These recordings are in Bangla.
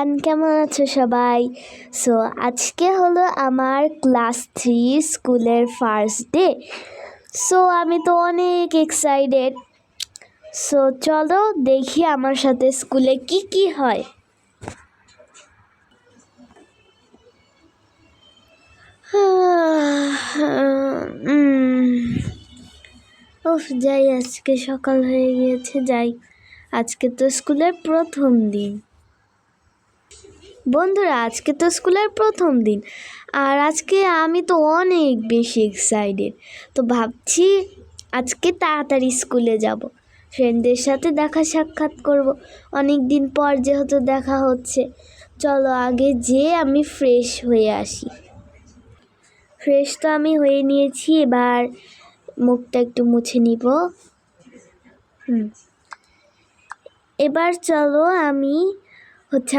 এভরিওয়ান, কেমন আছো সবাই? সো আজকে হলো আমার ক্লাস 3 স্কুলের ফার্স্ট ডে। সো আমি তো অনেক এক্সাইটেড। সো চলো দেখি আমার সাথে স্কুলে কি কি হয়। যাই, আজকে সকাল হয়ে গিয়েছে। যাই, আজকে তো স্কুলের প্রথম দিন। বন্ধুরা, আজকে তো স্কুলের প্রথম দিন আর আজকে আমি তো অনেক বেশি এক্সাইটেড। তো ভাবছি আজকে তাড়াতাড়ি স্কুলে যাব, ফ্রেন্ডদের সাথে দেখা সাক্ষাৎ করব। অনেক দিন পর যেহেতু দেখা হচ্ছে, চলো আগে যেয়ে আমি ফ্রেশ হয়ে আসি। ফ্রেশ তো আমি হয়ে নিয়েছি, এবার মুখটা একটু মুছে নিব। এবার চলো আমি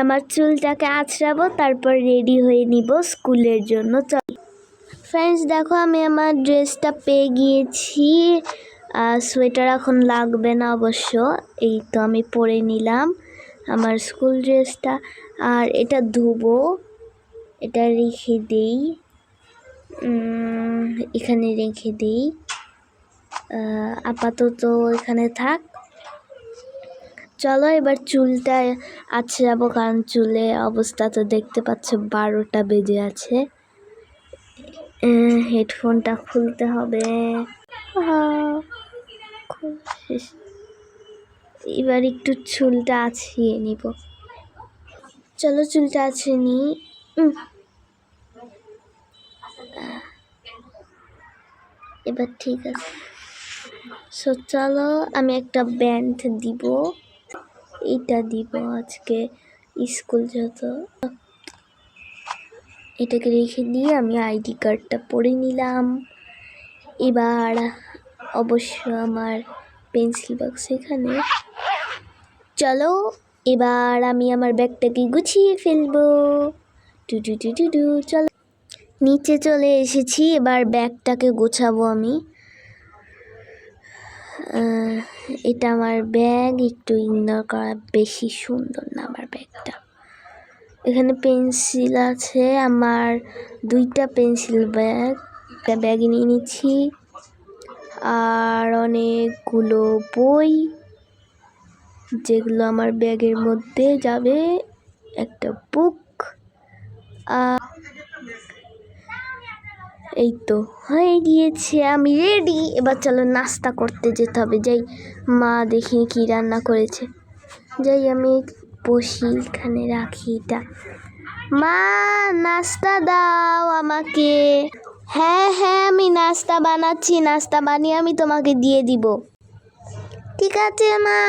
আমার চুলটাকে আঁচড়াবো, তারপর রেডি হয়ে নিব স্কুলের জন্য। ফ্রেন্ডস দেখো, আমি আমার ড্রেসটা পেয়ে গিয়েছি। সোয়েটার এখন লাগবে না অবশ্য। এই তো আমি পরে নিলাম আমার স্কুল ড্রেসটা। আর এটা ধুবো, এটা রেখে দেই, এখানে রেখে দেই, আপাতত এখানে থাক। চলো এবার চুলটা আঁচড়াবো, কারণ চুলে অবস্থা তো দেখতে পাচ্ছ, 12টা বেজে আছে। হেডফোনটা খুলতে হবে। এবার একটু চুলটা আঁচড়িয়ে নিব। চলো চুলটা আঁচড়িয়ে নিই। এবার ঠিক আছে। সো চলো আমি একটা ব্যান্ড দিব, এটা দিব আজকে স্কুল যেহেতু। এটাকে রেখে দিয়ে আমি আইডি কার্ডটা পরে নিলাম। এবার অবশ্য আমার পেন্সিল বক্স এখানে। চলো এবার আমি আমার ব্যাগটাকে গুছিয়ে ফেলবো। চলো নিচে চলে এসেছি, এবার ব্যাগটাকে গোছাবো আমি। এটা আমার ব্যাগ, একটু ইগনোর করা, বেশি সুন্দর না আমার ব্যাগটা। এখানে পেন্সিল আছে, আমার 2টা পেন্সিল ব্যাগে নিয়ে নিচ্ছি। আর অনেকগুলো বই, যেগুলো আমার ব্যাগের মধ্যে যাবে, একটা বুক। এই তো হয়ে গিয়েছে, আমি রেডি। এবার চলো নাস্তা করতে যেতে হবে। যাই, মা দেখি কি রান্না করেছে। যাই আমি বসি, এখানে রাখি এটা। মা নাস্তা দাও আমাকে। হ্যাঁ হ্যাঁ, আমি নাস্তা বানাচ্ছি, নাস্তা বানিয়ে আমি তোমাকে দিয়ে দিব। ঠিক আছে মা,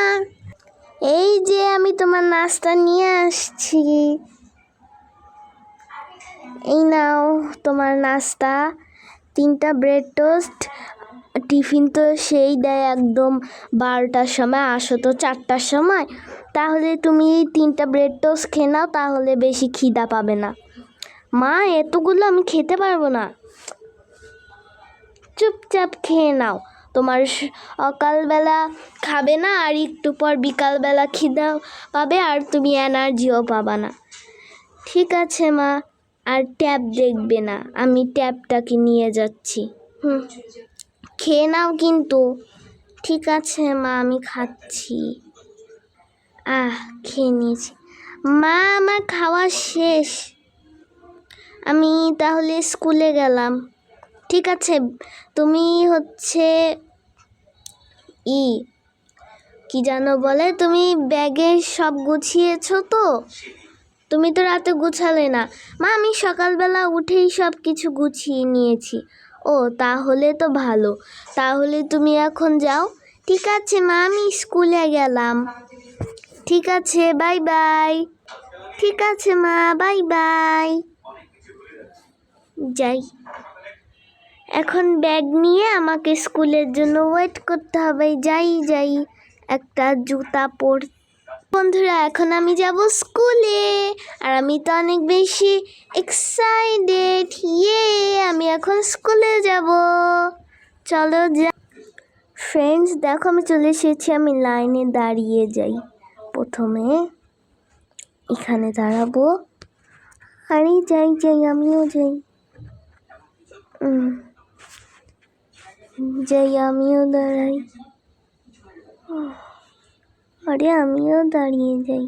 এই যে আমি তোমার নাস্তা নিয়ে আসছি। এই নাও তোমার নাস্তা, 3টা ব্রেড টোস্ট। টিফিন তো সেই দেয় একদম 12টার সময়, আসো তো 4টার সময়। তাহলে তুমি এই 3টা ব্রেড টোস্ট খেয়ে নাও, তাহলে বেশি খিদা পাবে না। মা এতগুলো আমি খেতে পারবো না, চুপচাপ খেয়ে নাও। তোমার সকালবেলা খাবে না, আর একটু পর বিকালবেলা খিদা পাবে, আর তুমি এনার্জিও পাবা না। ঠিক আছে মা, আর ট্যাব দেখবে না, আমি ট্যাবটাকে নিয়ে যাচ্ছি। খেয়ে নাও কিন্তু। ঠিক আছে মা, আমি খাচ্ছি। খেয়ে নিয়েছি মা, আমার খাওয়া শেষ। আমি তাহলে স্কুলে গেলাম। ঠিক আছে, তুমি কি জানো বলে, তুমি ব্যাগে সব গুছিয়েছো তো? তুমি তো রাতে গুছালে না। মা আমি সকালবেলা উঠেই সব কিছু গুছিয়ে নিয়েছি। ও তাহলে তো ভালো, তাহলে তুমি এখন যাও। ঠিক আছে মা, আমি স্কুলে গেলাম। ঠিক আছে, বাই বাই। ঠিক আছে মা, বাই বাই। যাই, এখন ব্যাগ নিয়ে আমাকে স্কুলের জন্য ওয়েট করতে হবে। যাই, একটা জুতা পর। বন্ধুরা, এখন আমি যাব স্কুলে, আর আমি তো অনেক বেশি এক্সাইটেড। আমি এখন স্কুলে যাব। চলো যা। ফ্রেন্ডস দেখো, আমি চলে এসেছি। আমি লাইনে দাঁড়িয়ে যাই। প্রথমে এখানে দাঁড়াবো। আরে যাই যাই, আমিও যাই। যাই, আমিও দাঁড়াই। আরে আমিও দাঁড়িয়ে যাই।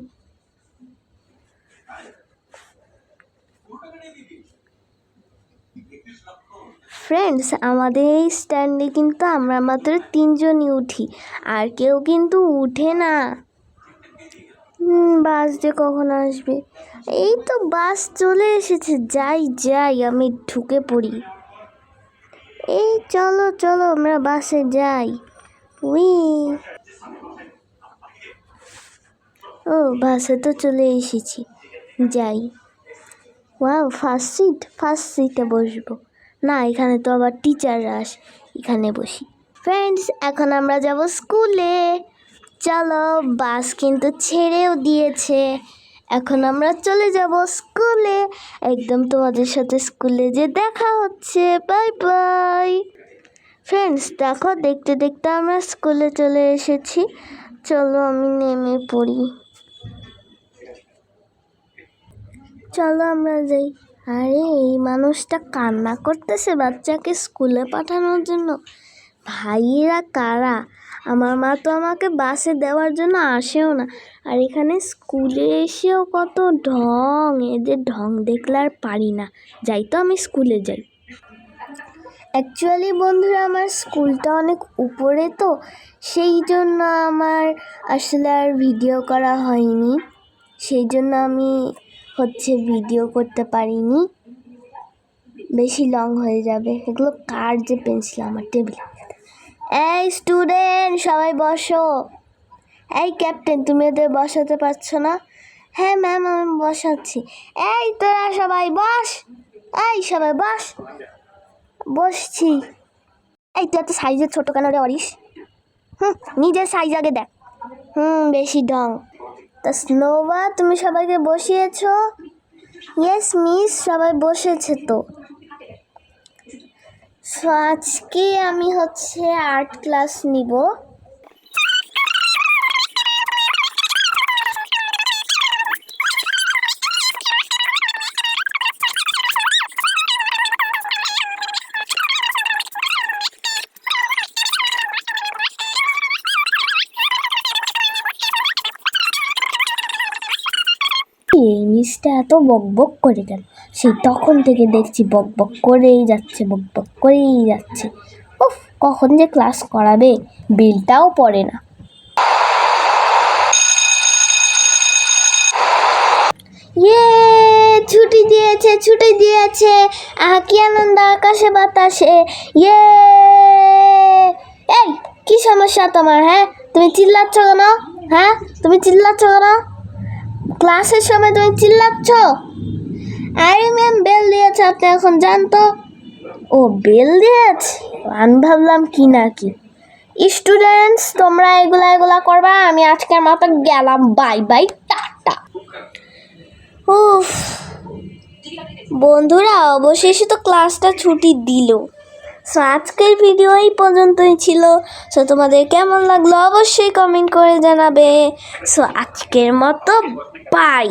ফ্রেন্ডস, আমাদের এই স্ট্যান্ডে কিন্তু আমরা মাত্র 3 জনই উঠি, আর কেউ কিন্তু উঠে না। বাস যে কখন আসবে? এই তো বাস চলে এসেছে। যাই যাই, আমি ঢুকে পড়ি। এই চলো চলো, আমরা বাসে যাই। উই, ও বাসে তো চলে এসেছি। যাই। ওয়াও, ফার্স্ট সিটে বসবো না, এখানে তো আবার টিচাররা আসে, এখানে বসি। ফ্রেন্ডস, এখন আমরা যাব স্কুলে। চলো, বাস কিন্তু ছেড়েও দিয়েছে। এখন আমরা চলে যাব স্কুলে। একদম তোমাদের সাথে স্কুলে যে দেখা হচ্ছে। Bye bye. ফ্রেন্ডস দেখো, দেখতে দেখতে আমরা স্কুলে চলে এসেছি। চলো আমি নেমে পড়ি। চলো আমরা যাই। আরে এই মানুষটা কান্না করতেছে বাচ্চাকে স্কুলে পাঠানোর জন্য। ভাইয়েরা কারা? আমার মা তো আমাকে বাসে দেওয়ার জন্য আসেও না, আর এখানে স্কুলে এসেও কত ঢং। এদের ঢং দেখলে আর পারি না। যাই তো, আমি স্কুলে যাই। অ্যাকচুয়ালি বন্ধুরা, আমার স্কুলটা অনেক উপরে, তো সেই জন্য আমার আসলে আর ভিডিও করা হয়নি। সেই জন্য আমি ভিডিও করতে পারিনি, বেশি লং হয়ে যাবে। এগুলো কার যে পেন্সিল আমার টেবিলে। এই স্টুডেন্ট সবাই বসো। এই ক্যাপ্টেন, তুমি এদের বসাতে পারছো না? হ্যাঁ ম্যাম, আমি বসাচ্ছি। এই তোরা সবাই বস। এই সবাই বস। বসছি। এই তুই এত সাইজে ছোট কেন রে অরিস? নিজের সাইজ আগে দেখ। বেশি ঢং। তা স্নোভা, তুমি সবাইকে বসিয়েছো? ইয়েস মিস, সবাই বসেছে তো। আজকে আমি আর্ট ক্লাস নিব। এই মিসটা এত বক বক করে গেল, সেই তখন থেকে দেখছি বক বক করেই যাচ্ছে। উফ, কখন যে ক্লাস করাবে, বিলটাও পড়ে না। ইয়ে, ছুটি দিয়েছে। কি আনন্দ আকাশে বাতাসে। ইয়ে, এই কি সমস্যা তোমার? তুমি চিল্লাচ্ছ কেন? ক্লাসের সময় তুমি চিল্লাচ্ছ? আরে ম্যাম, বেল দিয়েছে, আপনি এখন যান তো। ও বেল দিয়েছে, আমি ভাবলাম কি নাকি। স্টুডেন্টস, তোমরা এগুলা করবা। আমি আজকের মতো গেলাম। Bye bye, tata. উফ, বন্ধুরা অবশেষে তো ক্লাসটা ছুটি দিল। সো আজকের ভিডিও এই পর্যন্তই ছিল। সো তোমাদের কেমন লাগলো অবশ্যই কমেন্ট করে জানাবে। সো আজকের মতো বাই।